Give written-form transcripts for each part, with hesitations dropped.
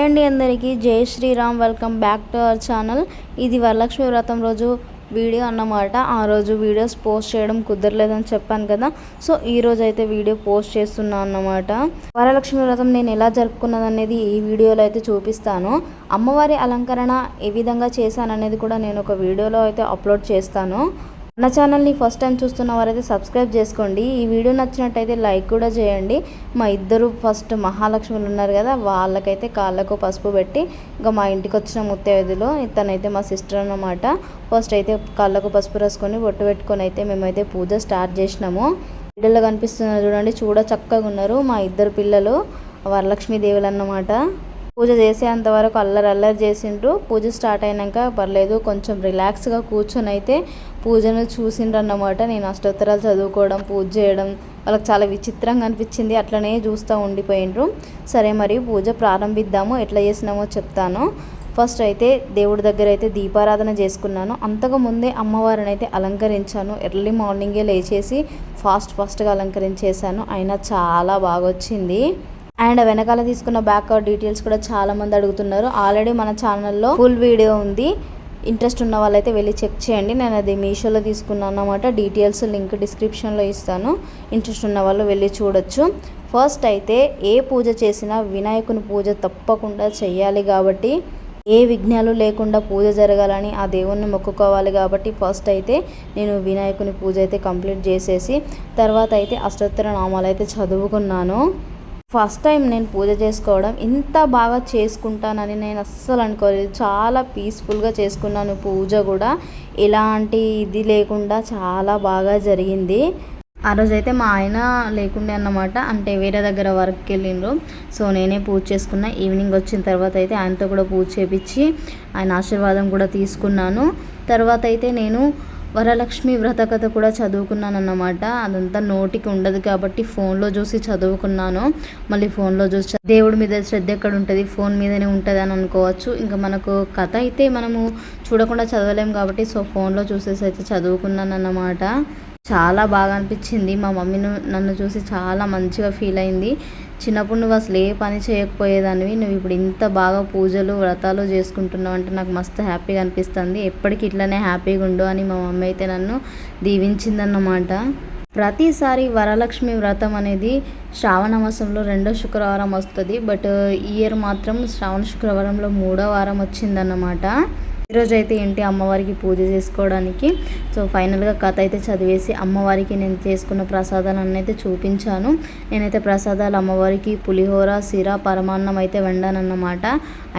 అండి అందరికీ జై Sriram. Welcome back to our channel. ఇది వరలక్ష్మి వ్రతం రోజు వీడియో అన్నమాట. ఆ రోజు వీడియోస్ పోస్ట్ చేయడం కుదరలేదని చెప్పాను కదా, సో ఈ రోజు అయితే వీడియో పోస్ట్ చేస్తున్నాను అన్నమాట. వరలక్ష్మి వ్రతం నేను ఎలా జరుపుకున్నది అనేది ఈ వీడియోలో అయితే చూపిస్తాను. అమ్మవారి అలంకరణ ఏ విధంగా చేశాననేది కూడా నేను ఒక వీడియోలో అయితే అప్లోడ్ చేస్తాను. నా ఛానల్ని ఫస్ట్ టైం చూస్తున్న వారైతే సబ్స్క్రైబ్ చేసుకోండి. ఈ వీడియో నచ్చినట్టయితే లైక్ కూడా చేయండి. మా ఇద్దరు ఫస్ట్ మహాలక్ష్ములు ఉన్నారు కదా, వాళ్ళకైతే కాళ్ళకు పసుపు పెట్టి, ఇంకా మా ఇంటికి వచ్చిన ముత్తైదులో ఇతనైతే మా సిస్టర్ అన్నమాట. ఫస్ట్ అయితే కాళ్ళకు పసుపు రాసుకొని బొట్టు పెట్టుకొని అయితే మేమైతే పూజ స్టార్ట్ చేసినాము. వీడియోలో కనిపిస్తున్నారు చూడండి, చక్కగా ఉన్నారు మా ఇద్దరు పిల్లలు, వరలక్ష్మీ దేవులు అన్నమాట. పూజ చేసేంత వరకు అల్లరి చేసిండ్రు. పూజ స్టార్ట్ అయినాక పర్లేదు కొంచెం రిలాక్స్గా కూర్చొని అయితే పూజను చూసిండ్రు అన్నమాట. నేను అష్టోత్తరాలు చదువుకోవడం, పూజ చేయడం వాళ్ళకి చాలా విచిత్రంగా అనిపించింది. అట్లనే చూస్తూ ఉండిపోయిండ్రు. సరే మరి పూజ ప్రారంభిద్దాము, ఎట్లా చేసినామో చెప్తాను. ఫస్ట్ అయితే దేవుడి దగ్గర అయితే దీపారాధన చేసుకున్నాను. అంతకు ముందే అమ్మవారిని అయితే అలంకరించాను. ఎర్లీ మార్నింగే లేచేసి ఫాస్ట్గా అలంకరించేసాను. అయినా చాలా బాగా వచ్చింది. అండ్ వెనకాల తీసుకున్న బ్యాక్అవుట్ డీటెయిల్స్ కూడా చాలామంది అడుగుతున్నారు. ఆల్రెడీ మన ఛానల్లో ఫుల్ వీడియో ఉంది, ఇంట్రెస్ట్ ఉన్న వాళ్ళైతే వెళ్ళి చెక్ చేయండి. నేను అది మీషోలో తీసుకున్నాను అన్నమాట. డీటెయిల్స్ లింక్ డిస్క్రిప్షన్లో ఇస్తాను, ఇంట్రెస్ట్ ఉన్న వాళ్ళు వెళ్ళి చూడొచ్చు. ఫస్ట్ అయితే ఏ పూజ చేసినా వినాయకుని పూజ తప్పకుండా చెయ్యాలి కాబట్టి, ఏ విఘ్నాలు లేకుండా పూజ జరగాలని ఆ దేవుణ్ణి మొక్కుకోవాలి కాబట్టి ఫస్ట్ అయితే నేను వినాయకుని పూజ అయితే కంప్లీట్ చేసేసి తర్వాత అయితే అష్టోత్తర నామాలు అయితే చదువుకున్నాను. ఫస్ట్ టైం నేను పూజ చేసుకోవడం, ఇంత బాగా చేసుకుంటానని నేను అస్సలు అనుకోలేదు. చాలా పీస్ఫుల్గా చేసుకున్నాను పూజ కూడా, ఎలాంటి ఇది లేకుండా చాలా బాగా జరిగింది. ఆ రోజైతే మా ఆయన లేకుండే అన్నమాట, అంటే వేరే దగ్గర వర్క్కి వెళ్ళిండ్రు. సో నేనే పూజ చేసుకున్నా. ఈవినింగ్ వచ్చిన తర్వాత అయితే ఆయనతో కూడా పూజ చేపించి ఆయన ఆశీర్వాదం కూడా తీసుకున్నాను. తర్వాత అయితే నేను వరలక్ష్మి వ్రత కథ కూడా చదువుకున్నాను అన్నమాట. అదంతా నోటికి ఉండదు కాబట్టి ఫోన్లో చూసి చదువుకున్నాను. మళ్ళీ ఫోన్లో చూసి దేవుడి మీద శ్రద్ధ ఎక్కడ ఉంటుంది, ఫోన్ మీదనే ఉంటుంది అని అనుకోవచ్చు. ఇంకా మనకు కథ అయితే మనము చూడకుండా చదవలేము కాబట్టి సో ఫోన్లో చూసేసి అయితే చదువుకున్నాను అన్నమాట. చాలా బాగా అనిపించింది. మా మమ్మీ నన్ను చూసి చాలా మంచిగా ఫీల్ అయింది. చిన్నప్పుడు నువ్వు అసలు ఏ పని చేయకపోయేదానివి, నువ్వు ఇప్పుడు ఇంత బాగా పూజలు వ్రతాలు చేసుకుంటున్నావు అంటే నాకు మస్తు హ్యాపీగా అనిపిస్తుంది. ఎప్పటికీ ఇట్లనే హ్యాపీగా ఉండు అని మా మమ్మీ అయితే నన్ను దీవించిందన్నమాట. ప్రతిసారి వరలక్ష్మి వ్రతం అనేది శ్రావణ మాసంలో 2వ శుక్రవారం వస్తుంది. బట్ ఈ ఇయర్ మాత్రం శ్రావణ శుక్రవారంలో 3వ వారం వచ్చిందన్నమాట. ఈరోజు అయితే ఏంటి అమ్మవారికి పూజ చేసుకోవడానికి. సో ఫైనల్గా కథ అయితే చదివేసి అమ్మవారికి నేను చేసుకున్న ప్రసాదాలను అయితే చూపించాను. నేనైతే ప్రసాదాలు అమ్మవారికి పులిహోర, సిర, పరమాన్నం అయితే వండానన్నమాట.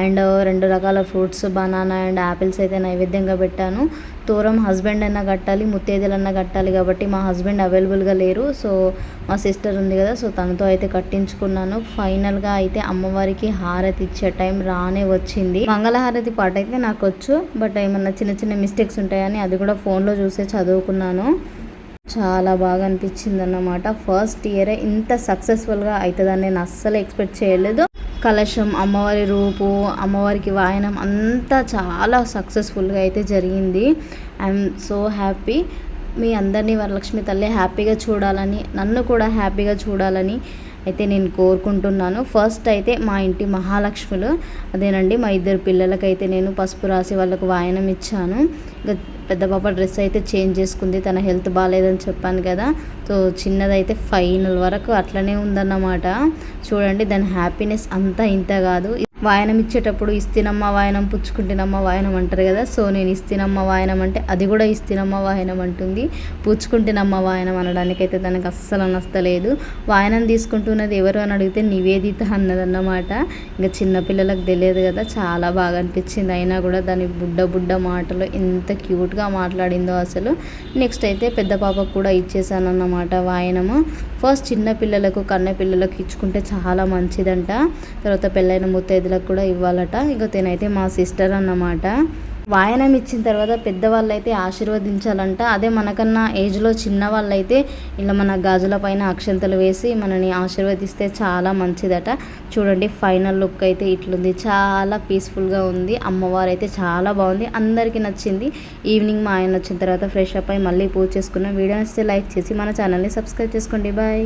అండ్ 2 రకాల ఫ్రూట్స్, బనానా అండ్ యాపిల్స్ అయితే నైవేద్యంగా పెట్టాను. తోరం హస్బెండ్ అన్నా కట్టాలి, ముత్తైదులన్నా కట్టాలి కాబట్టి మా హస్బెండ్ అవైలబుల్గా లేరు. సో మా సిస్టర్ ఉంది కదా, సో తనతో అయితే కట్టించుకున్నాను. ఫైనల్గా అయితే అమ్మవారికి హారతి ఇచ్చే టైం రానే వచ్చింది. మంగళహారతి పాట అయితే నాకు వచ్చు, బట్ ఏమన్నా చిన్న మిస్టేక్స్ ఉంటాయని అది కూడా ఫోన్లో చూసే చదువుకున్నాను. చాలా బాగా అనిపించింది అన్నమాట. ఫస్ట్ ఇయరే ఇంత సక్సెస్ఫుల్గా అవుతుందని నేను అస్సలు ఎక్స్పెక్ట్ చేయలేదు. కలశం, అమ్మవారి రూపు, అమ్మవారికి వాయనం అంతా చాలా సక్సెస్ఫుల్గా అయితే జరిగింది. I'm so happy. మీ అందరినీ వరలక్ష్మి తల్లి హ్యాపీగా చూడాలని, నన్ను కూడా హ్యాపీగా చూడాలని అయితే నేను కోరుకుంటున్నాను. ఫస్ట్ అయితే మా ఇంటి మహాలక్ష్ములు అదేనండి, మా ఇద్దరు పిల్లలకైతే నేను పసుపు రాసి వాళ్ళకు వాయనం ఇచ్చాను. ఇంకా పెద్ద పాప డ్రెస్ అయితే చేంజ్ చేసుకుంది, తన హెల్త్ బాగాలేదని చెప్పాను కదా. సో చిన్నదైతే ఫైనల్ వరకు అట్లనే ఉందన్నమాట. చూడండి దాని హ్యాపీనెస్ అంతా ఇంత కాదు. వాయనం ఇచ్చేటప్పుడు ఇస్తినమ్మ వాయనం, పుచ్చుకుంటినమ్మ వాయనం అంటారు కదా. సో నేను ఇస్తినమ్మ వాయనం అంటే అది కూడా ఇస్తినమ్మ వాయనం అంటుంది. పుచ్చుకుంటినమ్మ వాయనం అనడానికైతే దానికి అస్సలు నచ్చలేదు. వాయనం తీసుకుంటున్నది ఎవరు అని అడిగితే నివేదిత అన్నదన్నమాట. ఇంకా చిన్నపిల్లలకు తెలియదు కదా, చాలా బాగా అనిపించింది. అయినా కూడా దాని బుడ్డ మాటలు ఎంత క్యూట్గా మాట్లాడిందో అసలు. నెక్స్ట్ అయితే పెద్ద పాపకు కూడా ఇచ్చేసాను అన్నమాట వాయనము. ఫస్ట్ చిన్న పిల్లలకు, కన్న పిల్లలకు ఇచ్చుకుంటే చాలా మంచిదంట. తర్వాత పెళ్ళైన ముత్తైదులకు కూడా ఇవ్వాలట. ఇక తినైతే మా సిస్టర్ అన్నమాట. వాయనం ఇచ్చిన తర్వాత పెద్దవాళ్ళు అయితే ఆశీర్వదించాలంట. అదే మనకన్నా ఏజ్లో చిన్న వాళ్ళైతే ఇలా మన గాజుల పైన అక్షంతలు వేసి మనని ఆశీర్వదిస్తే చాలా మంచిదట. చూడండి ఫైనల్ లుక్ అయితే ఇట్లుంది, చాలా పీస్ఫుల్గా ఉంది. అమ్మవారు అయితే చాలా బాగుంది, అందరికీ నచ్చింది. ఈవినింగ్ మా ఆయన వచ్చిన తర్వాత ఫ్రెష్ అప్ అయి మళ్ళీ పూజ చేసుకున్నాం. వీడియో నచ్చితే లైక్ చేసి మన ఛానల్ని సబ్స్క్రైబ్ చేసుకోండి. బాయ్.